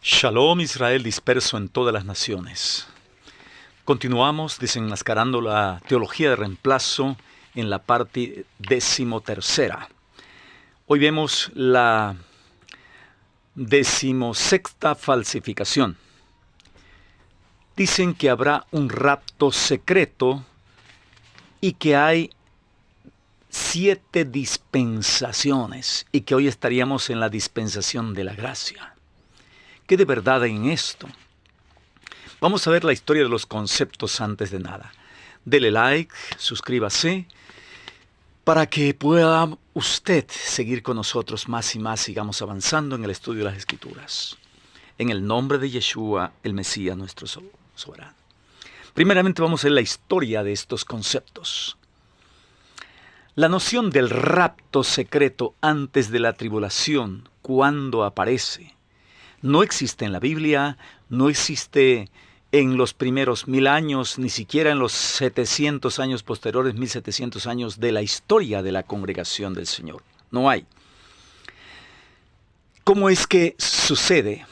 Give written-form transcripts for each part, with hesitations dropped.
Shalom Israel disperso en todas las naciones. Continuamos desenmascarando la teología de reemplazo en la parte 13ª. Hoy vemos la 16ª falsificación. Dicen que habrá un rapto secreto y que hay 7 dispensaciones y que hoy estaríamos en la dispensación de la gracia. ¿Qué de verdad hay en esto? Vamos a ver la historia de los conceptos antes de nada. Dele like, suscríbase, para que pueda usted seguir con nosotros más y más, sigamos avanzando en el estudio de las Escrituras. En el nombre de Yeshua, el Mesías, nuestro soberano. Primeramente vamos a ver la historia de estos conceptos. La noción del rapto secreto antes de la tribulación, cuando aparece, no existe en la Biblia, no existe en los primeros 1000 años, ni siquiera en los 700 años posteriores, 1700 años de la historia de la congregación del Señor. No hay. ¿Cómo es que sucede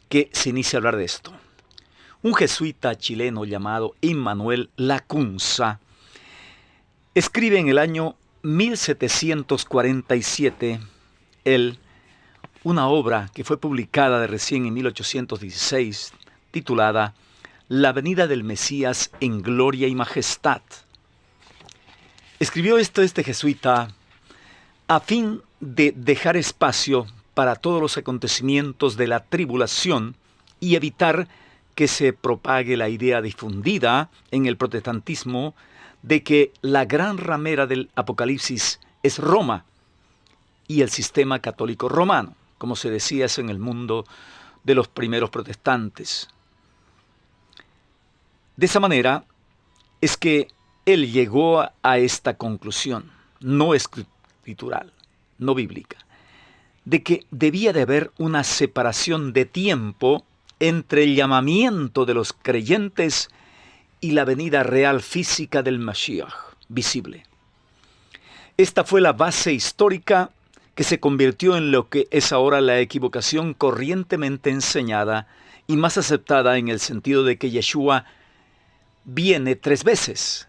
que se inicia a hablar de esto? Un jesuita chileno llamado Immanuel Lacunza escribe en el año 1747 una obra que fue publicada de recién en 1816, titulada La venida del Mesías en gloria y majestad. Escribió esto este jesuita a fin de dejar espacio para todos los acontecimientos de la tribulación y evitar que se propague la idea difundida en el protestantismo de que la gran ramera del Apocalipsis es Roma y el sistema católico romano, como se decía eso en el mundo de los primeros protestantes. De esa manera es que él llegó a esta conclusión, no escritural, no bíblica, de que debía de haber una separación de tiempo entre el llamamiento de los creyentes y la venida real física del Mashiach, visible. Esta fue la base histórica que se convirtió en lo que es ahora la equivocación corrientemente enseñada y más aceptada en el sentido de que Yeshua viene 3 veces,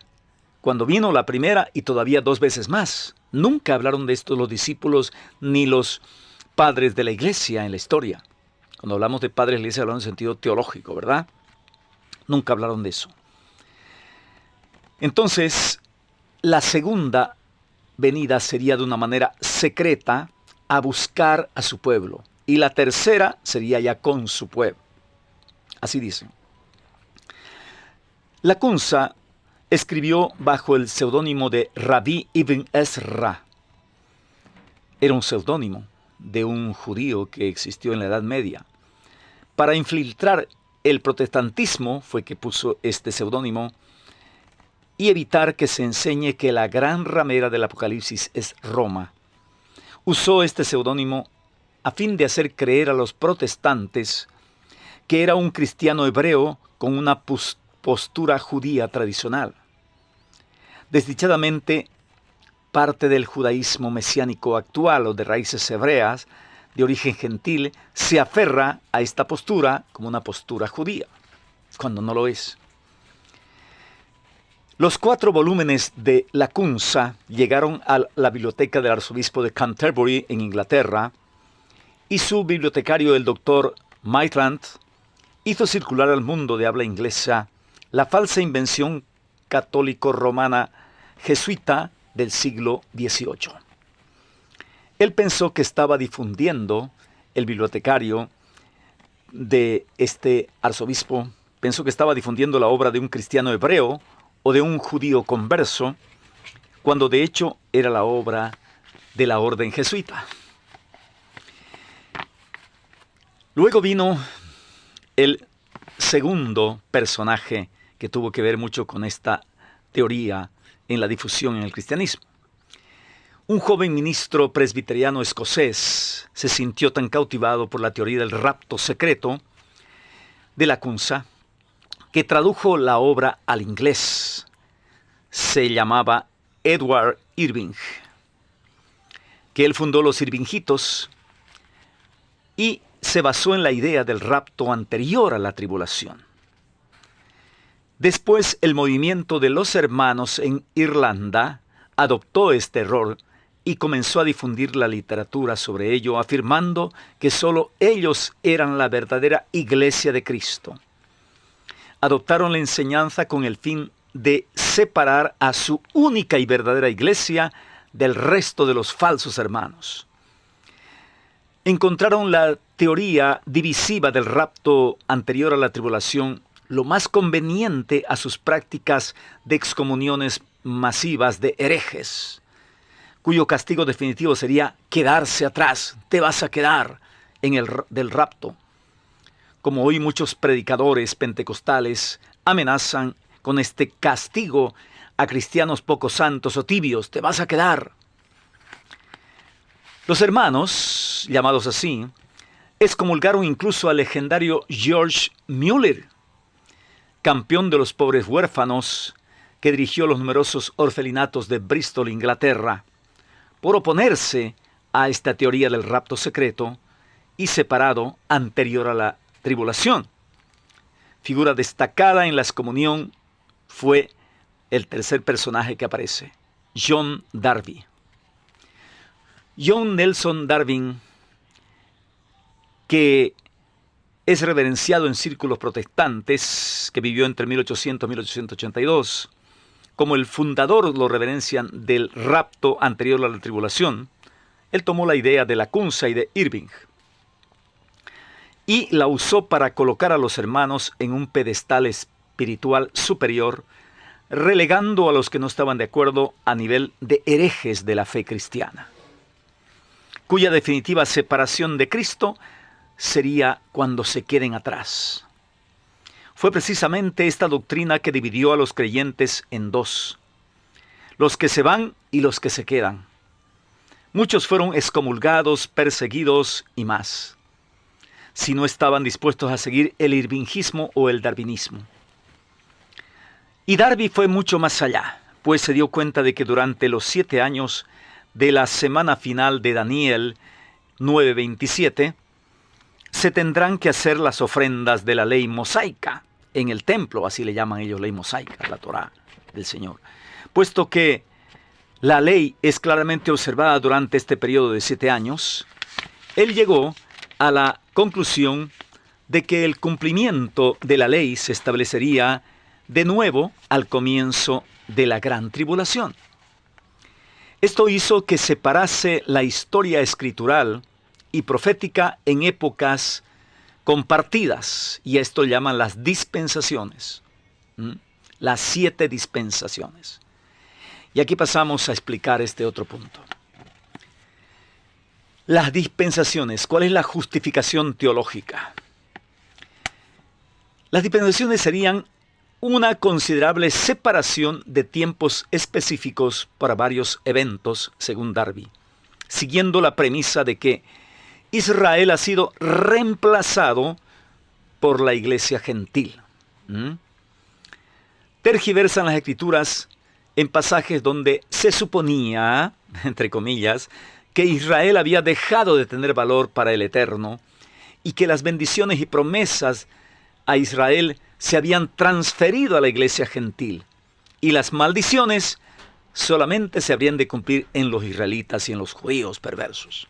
cuando vino la primera y todavía 2 veces más. Nunca hablaron de esto los discípulos ni los padres de la iglesia en la historia. Cuando hablamos de padres de la iglesia hablamos en sentido teológico, ¿verdad? Nunca hablaron de eso. Entonces, la segunda venida sería de una manera secreta a buscar a su pueblo. Y la tercera sería ya con su pueblo. Así dicen. Lacunza escribió bajo el seudónimo de Rabbi Ibn Ezra. Era un seudónimo de un judío que existió en la Edad Media. Para infiltrar el protestantismo fue que puso este seudónimo y evitar que se enseñe que la gran ramera del Apocalipsis es Roma. Usó este seudónimo a fin de hacer creer a los protestantes que era un cristiano hebreo con una postura judía tradicional. Desdichadamente, parte del judaísmo mesiánico actual o de raíces hebreas de origen gentil se aferra a esta postura como una postura judía, cuando no lo es. Los 4 volúmenes de Lacunza llegaron a la biblioteca del arzobispo de Canterbury en Inglaterra y su bibliotecario, el doctor Maitland, hizo circular al mundo de habla inglesa la falsa invención católico-romana jesuita del siglo XVIII. Él pensó que estaba difundiendo, el bibliotecario de este arzobispo, pensó que estaba difundiendo la obra de un cristiano hebreo o de un judío converso, cuando de hecho era la obra de la orden jesuita. Luego vino el segundo personaje que tuvo que ver mucho con esta teoría en la difusión en el cristianismo. Un joven ministro presbiteriano escocés se sintió tan cautivado por la teoría del rapto secreto de Lacunza que tradujo la obra al inglés. Se llamaba Edward Irving, que él fundó los Irvingitos y se basó en la idea del rapto anterior a la tribulación. Después, el movimiento de los hermanos en Irlanda adoptó este error y comenzó a difundir la literatura sobre ello, afirmando que solo ellos eran la verdadera iglesia de Cristo. Adoptaron la enseñanza con el fin de separar a su única y verdadera iglesia del resto de los falsos hermanos. Encontraron la teoría divisiva del rapto anterior a la tribulación lo más conveniente a sus prácticas de excomuniones masivas de herejes, cuyo castigo definitivo sería quedarse atrás. Te vas a quedar en el del rapto. Como hoy muchos predicadores pentecostales amenazan con este castigo a cristianos poco santos o tibios, te vas a quedar. Los hermanos, llamados así, excomulgaron incluso al legendario George Mueller, campeón de los pobres huérfanos, que dirigió los numerosos orfelinatos de Bristol, Inglaterra, por oponerse a esta teoría del rapto secreto y separado anterior a la tribulación. Figura destacada en la excomunión fue el tercer personaje que aparece, John Darby. John Nelson Darby, que es reverenciado en círculos protestantes, que vivió entre 1800 y 1882, como el fundador lo reverencian del rapto anterior a la tribulación. Él tomó la idea de Lacunza y de Irving y la usó para colocar a los hermanos en un pedestal espiritual superior, relegando a los que no estaban de acuerdo a nivel de herejes de la fe cristiana, cuya definitiva separación de Cristo sería cuando se queden atrás. Fue precisamente esta doctrina que dividió a los creyentes en dos: los que se van y los que se quedan. Muchos fueron excomulgados, perseguidos y más, si no estaban dispuestos a seguir el irvingismo o el darwinismo. Y Darby fue mucho más allá, pues se dio cuenta de que durante los 7 años de la semana final de Daniel 9:27, se tendrán que hacer las ofrendas de la ley mosaica en el templo, así le llaman ellos ley mosaica, la Torá del Señor, puesto que la ley es claramente observada durante este periodo de 7 años. Él llegó a la conclusión de que el cumplimiento de la ley se establecería de nuevo al comienzo de la gran tribulación. Esto hizo que separase la historia escritural y profética en épocas compartidas, y esto llaman las dispensaciones, las 7 dispensaciones. Y aquí pasamos a explicar este otro punto. Las dispensaciones, ¿cuál es la justificación teológica? Las dispensaciones serían una considerable separación de tiempos específicos para varios eventos, según Darby, siguiendo la premisa de que Israel ha sido reemplazado por la iglesia gentil. Tergiversan las escrituras en pasajes donde se suponía, entre comillas, que Israel había dejado de tener valor para el Eterno y que las bendiciones y promesas a Israel se habían transferido a la iglesia gentil, y las maldiciones solamente se habrían de cumplir en los israelitas y en los judíos perversos.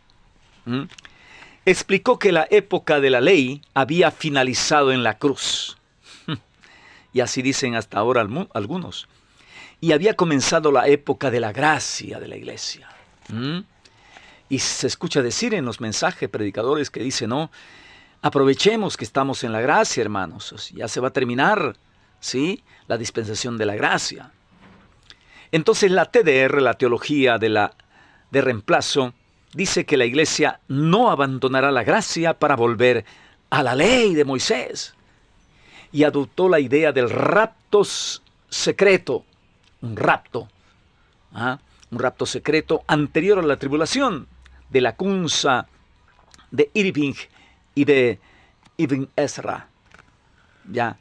Explicó que la época de la ley había finalizado en la cruz, y así dicen hasta ahora algunos, y había comenzado la época de la gracia de la iglesia. Y se escucha decir en los mensajes predicadores que dicen, no, aprovechemos que estamos en la gracia, hermanos, ya se va a terminar, ¿sí?, la dispensación de la gracia. Entonces la TDR, la teología de reemplazo, dice que la iglesia no abandonará la gracia para volver a la ley de Moisés, y adoptó la idea del rapto secreto, un rapto secreto anterior a la tribulación, de Lacunza, de Irving y de Ibn Ezra. Ya.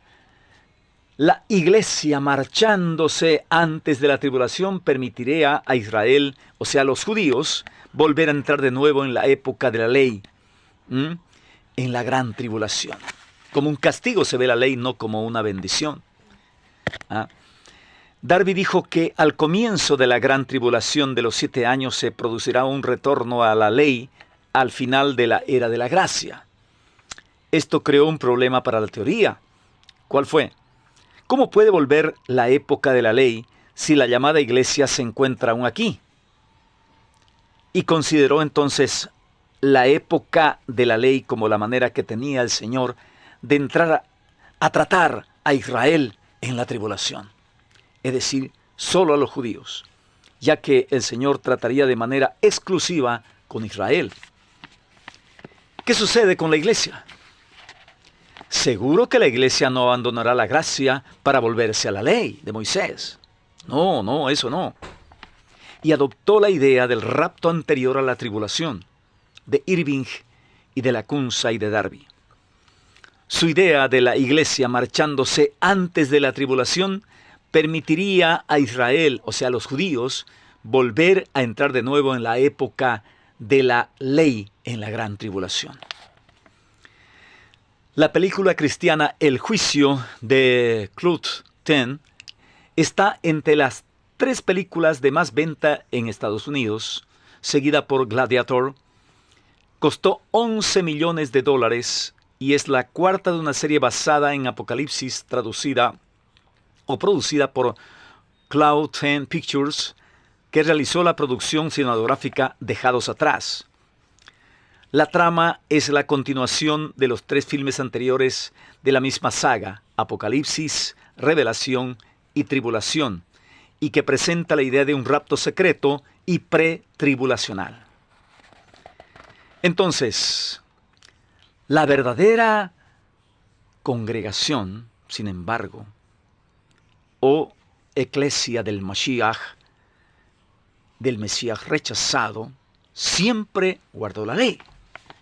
La iglesia marchándose antes de la tribulación permitiría a Israel, o sea, a los judíos, volver a entrar de nuevo en la época de la ley. en la gran tribulación. Como un castigo se ve la ley, no como una bendición. Darby dijo que al comienzo de la gran tribulación de los 7 años se producirá un retorno a la ley al final de la era de la gracia. Esto creó un problema para la teoría. ¿Cuál fue? ¿Cómo puede volver la época de la ley si la llamada iglesia se encuentra aún aquí? Y consideró entonces la época de la ley como la manera que tenía el Señor de entrar a tratar a Israel en la tribulación. Es decir, solo a los judíos, ya que el Señor trataría de manera exclusiva con Israel. ¿Qué sucede con la iglesia? Seguro que la iglesia no abandonará la gracia para volverse a la ley de Moisés. No, eso no. Y adoptó la idea del rapto anterior a la tribulación, de Irving y de Lacunza y de Darby. Su idea de la iglesia marchándose antes de la tribulación permitiría a Israel, o sea, a los judíos, volver a entrar de nuevo en la época de la ley en la gran tribulación. La película cristiana El Juicio de Claude Ten está entre las 3 películas de más venta en Estados Unidos, seguida por Gladiator. Costó $11 millones y es la 4ª de una serie basada en Apocalipsis, traducida o producida por Cloud 10 Pictures, que realizó la producción cinematográfica Dejados Atrás. La trama es la continuación de los 3 filmes anteriores de la misma saga, Apocalipsis, Revelación y Tribulación, y que presenta la idea de un rapto secreto y pretribulacional. Entonces, la verdadera congregación, sin embargo, o eclesia del Mashiach, del Mesías rechazado, siempre guardó la ley.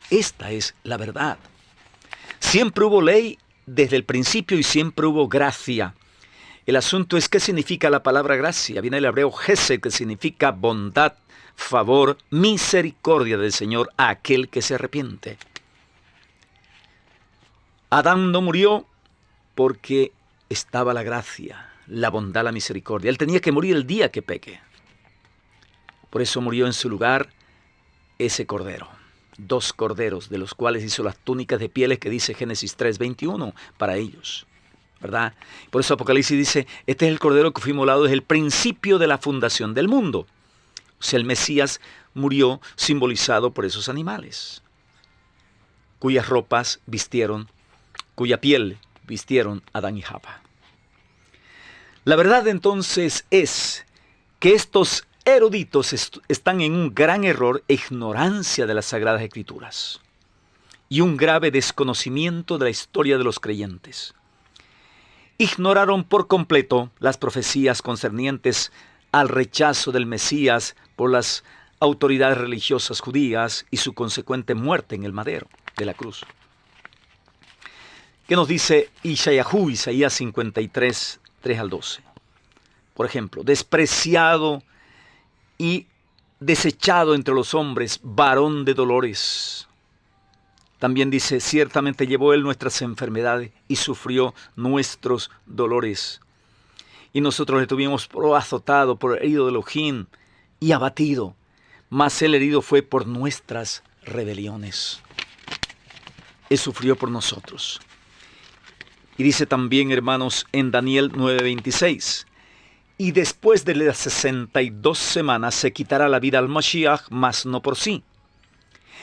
Esta es la verdad. Siempre hubo ley desde el principio y siempre hubo gracia. El asunto es qué significa la palabra gracia. Viene el hebreo Hesed, que significa bondad, favor, misericordia del Señor a aquel que se arrepiente. Adán no murió porque estaba la gracia, la bondad, la misericordia. Él tenía que morir el día que peque. Por eso murió en su lugar ese cordero. 2 corderos, de los cuales hizo las túnicas de pieles que dice Génesis 3:21 para ellos, ¿verdad? Por eso Apocalipsis dice, este es el cordero que fue inmolado desde el principio de la fundación del mundo. O sea, el Mesías murió simbolizado por esos animales, cuyas ropas vistieron, cuya piel vistieron Adán y Java. La verdad entonces es que estos eruditos están en un gran error e ignorancia de las Sagradas Escrituras y un grave desconocimiento de la historia de los creyentes. Ignoraron por completo las profecías concernientes al rechazo del Mesías por las autoridades religiosas judías y su consecuente muerte en el madero de la cruz. ¿Qué nos dice Isaías 53, 3 al 12? Por ejemplo, despreciado y desechado entre los hombres, varón de dolores. También dice, ciertamente llevó él nuestras enfermedades y sufrió nuestros dolores. Y nosotros le tuvimos por azotado, por herido de Elohim y abatido. Mas el herido fue por nuestras rebeliones. Él sufrió por nosotros. Y dice también, hermanos, en Daniel 9:26, y después de las 62 semanas se quitará la vida al Mashiach, mas no por sí.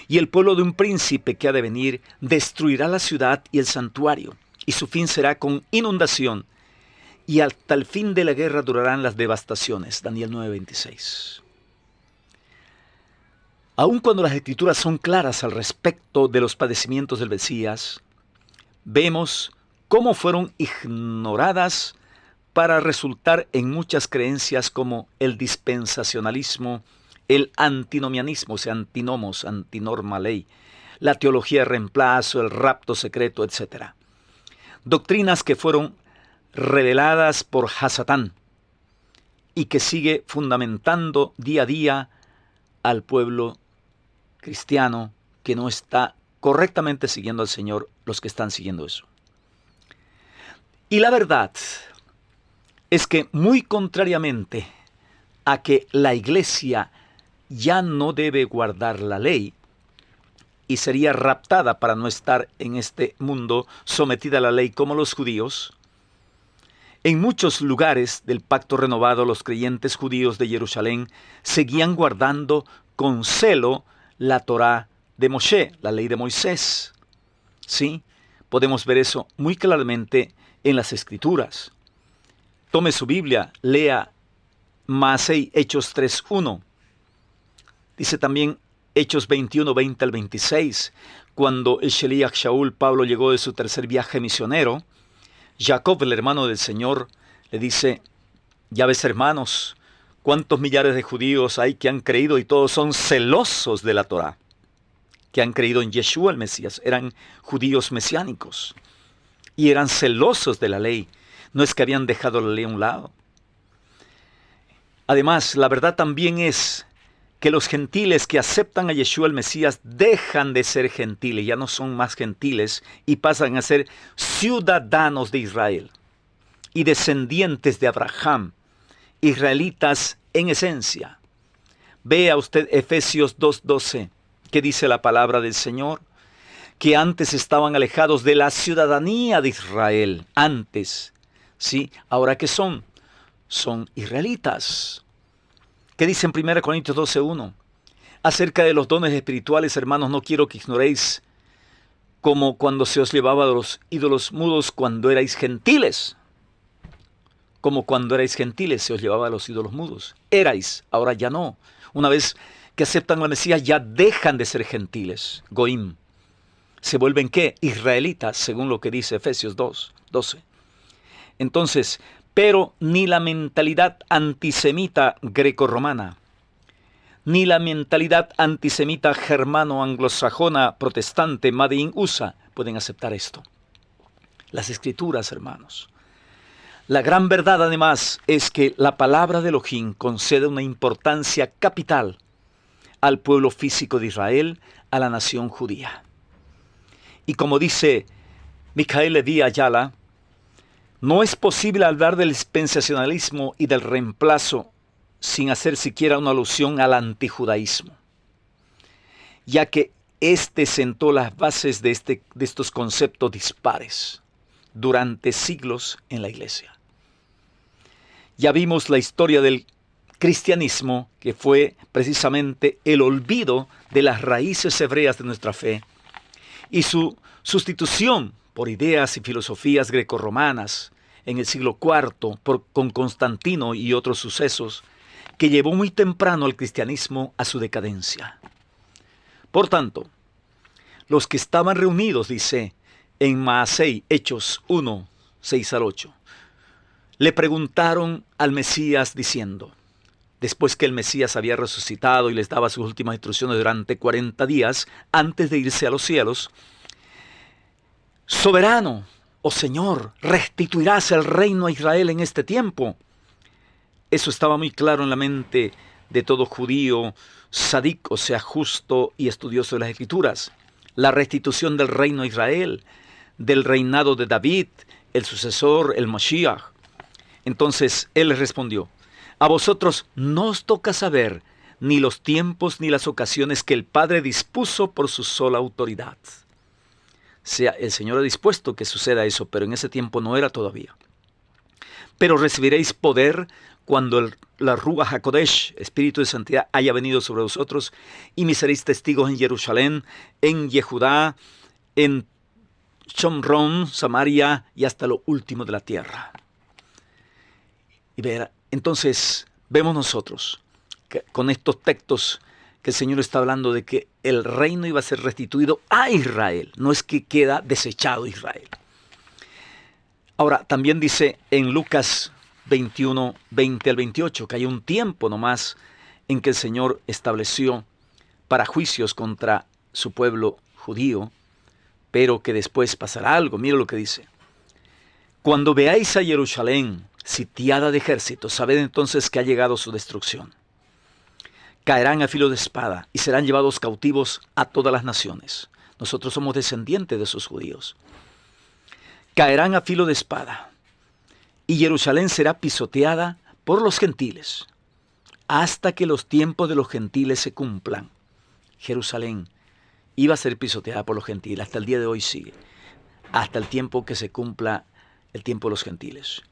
Y el pueblo de un príncipe que ha de venir destruirá la ciudad y el santuario, y su fin será con inundación, y hasta el fin de la guerra durarán las devastaciones. Daniel 9:26. Aun cuando las escrituras son claras al respecto de los padecimientos del Mesías, vemos cómo fueron ignoradas para resultar en muchas creencias como el dispensacionalismo, el antinomianismo, o sea, antinomos, antinorma ley, la teología de reemplazo, el rapto secreto, etc. Doctrinas que fueron reveladas por Hasatán y que sigue fundamentando día a día al pueblo cristiano que no está correctamente siguiendo al Señor los que están siguiendo eso. Y la verdad es que muy contrariamente a que la iglesia ya no debe guardar la ley y sería raptada para no estar en este mundo sometida a la ley como los judíos, en muchos lugares del pacto renovado los creyentes judíos de Jerusalén seguían guardando con celo la Torá de Moshe, la ley de Moisés. Sí, podemos ver eso muy claramente en las Escrituras. Tome su Biblia, lea Maasei, Hechos 3:1. Dice también Hechos 21:20 al 26, cuando el Sheliach Shaul, Pablo, llegó de su tercer viaje misionero, Jacob, el hermano del Señor, le dice: ya ves, hermanos, cuántos millares de judíos hay que han creído y todos son celosos de la Torá, que han creído en Yeshua el Mesías. Eran judíos mesiánicos y eran celosos de la ley. No es que habían dejado la ley a un lado. Además, la verdad también es que los gentiles que aceptan a Yeshua el Mesías dejan de ser gentiles, ya no son más gentiles y pasan a ser ciudadanos de Israel y descendientes de Abraham, israelitas en esencia. Vea usted Efesios 2:12, que dice la palabra del Señor, que antes estaban alejados de la ciudadanía de Israel, antes, ¿sí? Ahora ¿qué son? Son israelitas. ¿Qué dice en 1 Corintios 12:1? Acerca de los dones espirituales, hermanos, no quiero que ignoréis como cuando se os llevaba de los ídolos mudos cuando erais gentiles. Como cuando erais gentiles se os llevaba a los ídolos mudos. Erais, ahora ya no. Una vez que aceptan al Mesías ya dejan de ser gentiles, goim. ¿Se vuelven qué? Israelitas, según lo que dice Efesios 2:12. Entonces, pero ni la mentalidad antisemita grecorromana, ni la mentalidad antisemita germano-anglosajona protestante Made in USA pueden aceptar esto. Las Escrituras, hermanos. La gran verdad, además, es que la palabra de Elohim concede una importancia capital al pueblo físico de Israel, a la nación judía. Y como dice Mijael Leví Ayala, no es posible hablar del dispensacionalismo y del reemplazo sin hacer siquiera una alusión al antijudaísmo, ya que éste sentó las bases de estos conceptos dispares durante siglos en la iglesia. Ya vimos la historia del cristianismo, que fue precisamente el olvido de las raíces hebreas de nuestra fe y su sustitución por ideas y filosofías grecorromanas en el siglo IV con Constantino y otros sucesos que llevó muy temprano al cristianismo a su decadencia. Por tanto, los que estaban reunidos, dice en Maasei, Hechos 1:6-8, le preguntaron al Mesías diciendo, después que el Mesías había resucitado y les daba sus últimas instrucciones durante 40 días antes de irse a los cielos: soberano, oh Señor, ¿restituirás el reino a Israel en este tiempo? Eso estaba muy claro en la mente de todo judío sadik, o sea, justo y estudioso de las Escrituras. La restitución del reino a Israel, del reinado de David, el sucesor, el Mashiach. Entonces él les respondió: a vosotros no os toca saber ni los tiempos ni las ocasiones que el Padre dispuso por su sola autoridad. Sea, el Señor ha dispuesto que suceda eso, pero en ese tiempo no era todavía. Pero recibiréis poder cuando la Ruach HaKodesh, Espíritu de Santidad, haya venido sobre vosotros, y me seréis testigos en Jerusalén, en Yehudá, en Shomrón, Samaria y hasta lo último de la tierra. Y ver, entonces vemos nosotros que con estos textos que el Señor está hablando de que el reino iba a ser restituido a Israel, no es que queda desechado Israel. Ahora, también dice en Lucas 21:20-28, que hay un tiempo nomás en que el Señor estableció para juicios contra su pueblo judío, pero que después pasará algo. Mira lo que dice: cuando veáis a Jerusalén sitiada de ejércitos, sabed entonces que ha llegado su destrucción. Caerán a filo de espada y serán llevados cautivos a todas las naciones, Nosotros somos descendientes de esos judíos. Caerán a filo de espada, y Jerusalén será pisoteada por los gentiles, hasta que los tiempos de los gentiles se cumplan. Jerusalén iba a ser pisoteada por los gentiles, hasta el día de hoy sigue, hasta el tiempo que se cumpla el tiempo de los gentiles.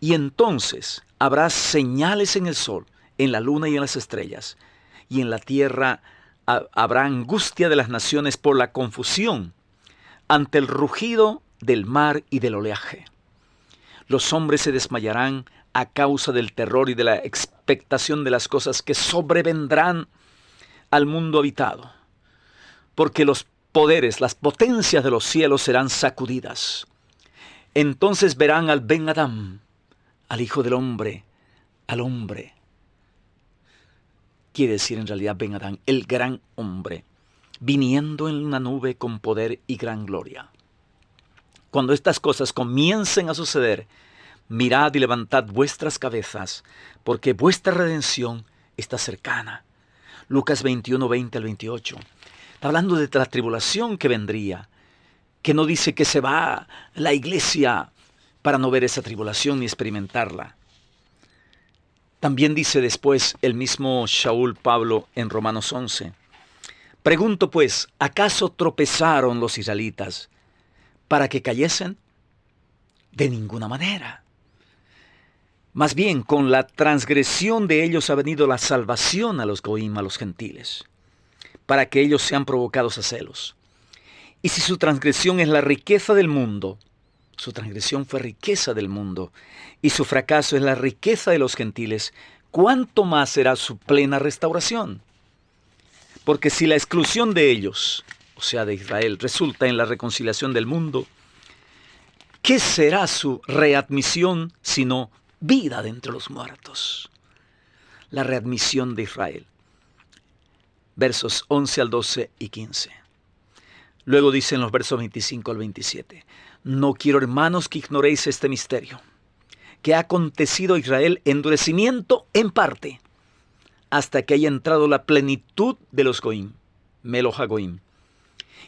Y entonces habrá señales en el sol, en la luna y en las estrellas, y en la tierra habrá angustia de las naciones por la confusión ante el rugido del mar y del oleaje. Los hombres se desmayarán a causa del terror y de la expectación de las cosas que sobrevendrán al mundo habitado, porque los poderes, las potencias de los cielos serán sacudidas. Entonces verán al Ben Adam, al Hijo del Hombre, al hombre. Quiere decir en realidad Ben Adam, el gran hombre, viniendo en una nube con poder y gran gloria. Cuando estas cosas comiencen a suceder, mirad y levantad vuestras cabezas, porque vuestra redención está cercana. Lucas 21, 20 al 28. Está hablando de la tribulación que vendría, que no dice que se va la iglesia para no ver esa tribulación ni experimentarla. También dice después el mismo Shaul Pablo en Romanos 11. Pregunto pues, ¿acaso tropezaron los israelitas para que cayesen? De ninguna manera. Más bien, con la transgresión de ellos ha venido la salvación a los goim, a los gentiles, para que ellos sean provocados a celos. Y si su transgresión es la riqueza del mundo, su transgresión fue riqueza del mundo, y su fracaso es la riqueza de los gentiles, ¿cuánto más será su plena restauración? Porque si la exclusión de ellos, o sea de Israel, resulta en la reconciliación del mundo, ¿qué será su readmisión sino vida de entre los muertos? La readmisión de Israel. Versos 11 al 12 y 15. Luego dice en los versos 25 al 27. No quiero, hermanos, que ignoréis este misterio, que ha acontecido a Israel endurecimiento en parte, hasta que haya entrado la plenitud de los goim, Melo HaGoim.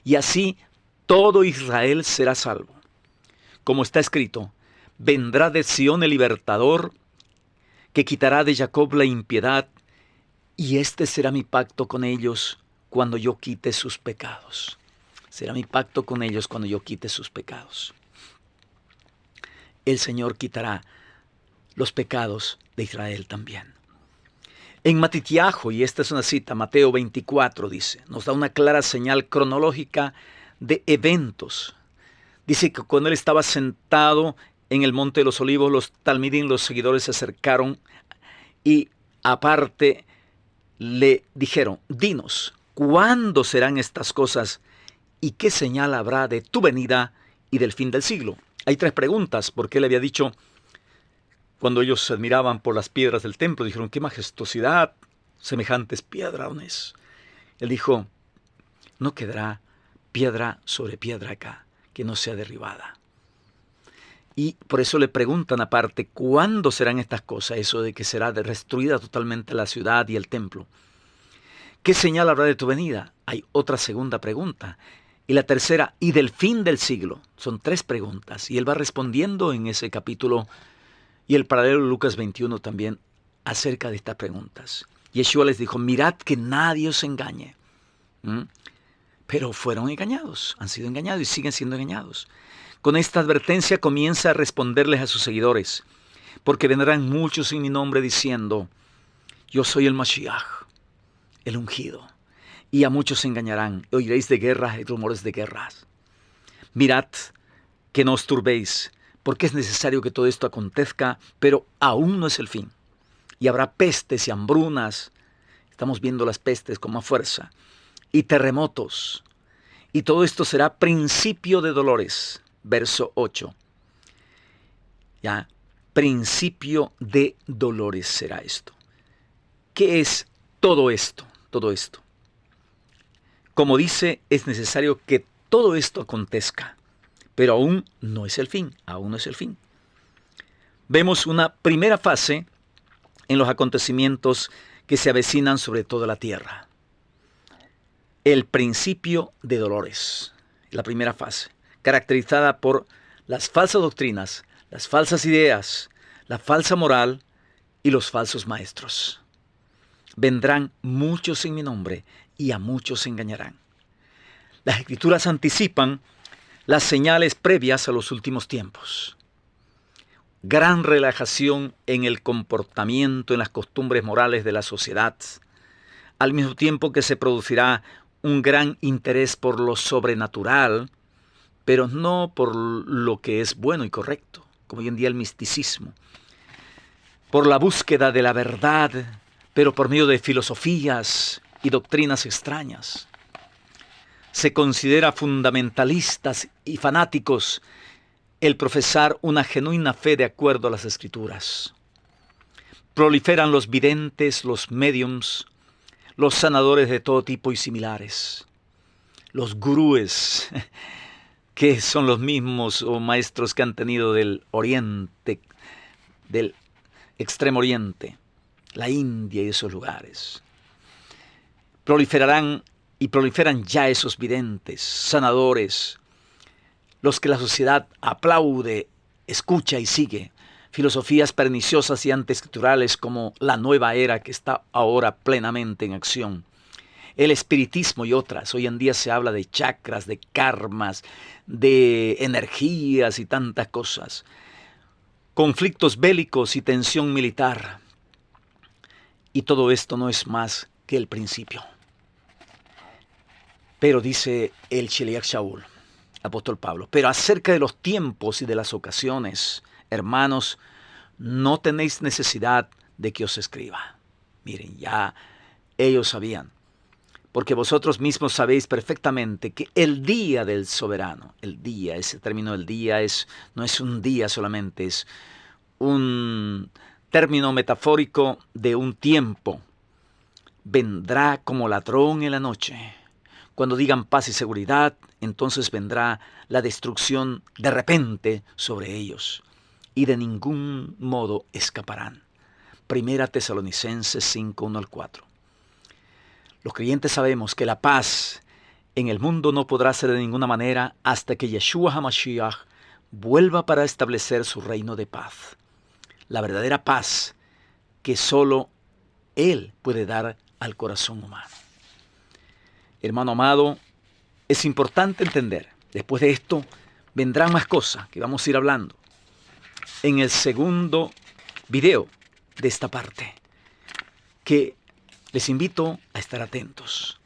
Y así todo Israel será salvo. Como está escrito, vendrá de Sión el libertador, que quitará de Jacob la impiedad, y este será mi pacto con ellos cuando yo quite sus pecados. Será mi pacto con ellos cuando yo quite sus pecados. El Señor quitará los pecados de Israel también. En Matitiajo, y esta es una cita, Mateo 24 dice, nos da una clara señal cronológica de eventos. Dice que cuando él estaba sentado en el Monte de los Olivos, los talmidim, los seguidores se acercaron y aparte le dijeron, dinos, ¿cuándo serán estas cosas y qué señal habrá de tu venida y del fin del siglo? Hay tres preguntas, porque él había dicho, cuando ellos se admiraban por las piedras del templo, dijeron, qué majestuosidad, semejantes piedrones. Él dijo, no quedará piedra sobre piedra acá, que no sea derribada. Y por eso le preguntan aparte, ¿cuándo serán estas cosas? Eso de que será destruida totalmente la ciudad y el templo. ¿Qué señal habrá de tu venida? Hay otra segunda pregunta. Y la tercera, ¿y del fin del siglo? Son tres preguntas. Y él va respondiendo en ese capítulo y el paralelo de Lucas 21 también acerca de estas preguntas. Yeshua les dijo, mirad que nadie os engañe. Pero fueron engañados, han sido engañados y siguen siendo engañados. Con esta advertencia comienza a responderles a sus seguidores, porque vendrán muchos en mi nombre diciendo, yo soy el Mashiach, el ungido, y a muchos se engañarán, oiréis de guerras y rumores de guerras. Mirad que no os turbéis, porque es necesario que todo esto acontezca, pero aún no es el fin. Y habrá pestes y hambrunas, estamos viendo las pestes con más fuerza, y terremotos, y todo esto será principio de dolores. Verso 8. Ya, principio de dolores será esto. ¿Qué es todo esto? Todo esto. Como dice, es necesario que todo esto acontezca, pero aún no es el fin, aún no es el fin. Vemos una primera fase en los acontecimientos que se avecinan sobre toda la tierra. el principio de dolores, la primera fase, caracterizada por las falsas doctrinas, las falsas ideas, la falsa moral y los falsos maestros. Vendrán muchos en mi nombre y a muchos engañarán. Las Escrituras anticipan las señales previas a los últimos tiempos. Gran relajación en el comportamiento, en las costumbres morales de la sociedad, al mismo tiempo que se producirá un gran interés por lo sobrenatural, pero no por lo que es bueno y correcto, como hoy en día el misticismo, por la búsqueda de la verdad, pero por medio de filosofías y doctrinas extrañas. Se considera fundamentalistas y fanáticos el profesar una genuina fe de acuerdo a las Escrituras. Proliferan los videntes, los médiums, los sanadores de todo tipo y similares, los gurúes, que son los mismos o maestros que han tenido del Oriente, del Extremo Oriente, la India y esos lugares. Proliferan ya esos videntes, sanadores, los que la sociedad aplaude, escucha y sigue. Filosofías perniciosas y antiescriturales como la nueva era que está ahora plenamente en acción. El espiritismo y otras. Hoy en día se habla de chakras, de karmas, de energías y tantas cosas. Conflictos bélicos y tensión militar. Y todo esto no es más que el principio. Pero dice el Sheliach Shaul, apóstol Pablo, pero acerca de los tiempos y de las ocasiones, hermanos, no tenéis necesidad de que os escriba. Miren, ya ellos sabían, porque vosotros mismos sabéis perfectamente que el día del soberano, el día, ese término del día no es un día solamente, es un término metafórico de un tiempo. Vendrá como ladrón en la noche. Cuando digan paz y seguridad, entonces vendrá la destrucción de repente sobre ellos, y de ningún modo escaparán. Primera Tesalonicenses 5, 1-4. Los creyentes sabemos que la paz en el mundo no podrá ser de ninguna manera hasta que Yeshua HaMashiach vuelva para establecer su reino de paz. La verdadera paz que solo Él puede dar al corazón humano. Hermano amado, es importante entender, después de esto vendrán más cosas que vamos a ir hablando en el segundo video de esta parte, que les invito a estar atentos.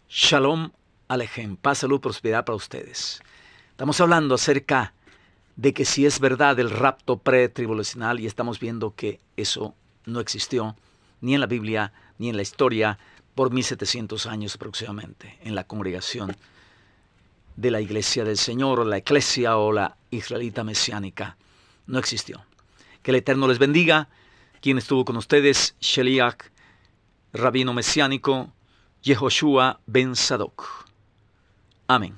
Shalom Alejem, paz, salud, prosperidad para ustedes. Estamos hablando acerca de que si es verdad el rapto pretribulacional, y estamos viendo que eso no existió ni en la Biblia ni en la historia por 1700 años aproximadamente en la congregación de la Iglesia del Señor, o la Eclesia o la Israelita Mesiánica. No existió. Que el Eterno les bendiga. Quien estuvo con ustedes, Sheliach, Rabino Mesiánico, Yehoshua Ben Sadok. Amén.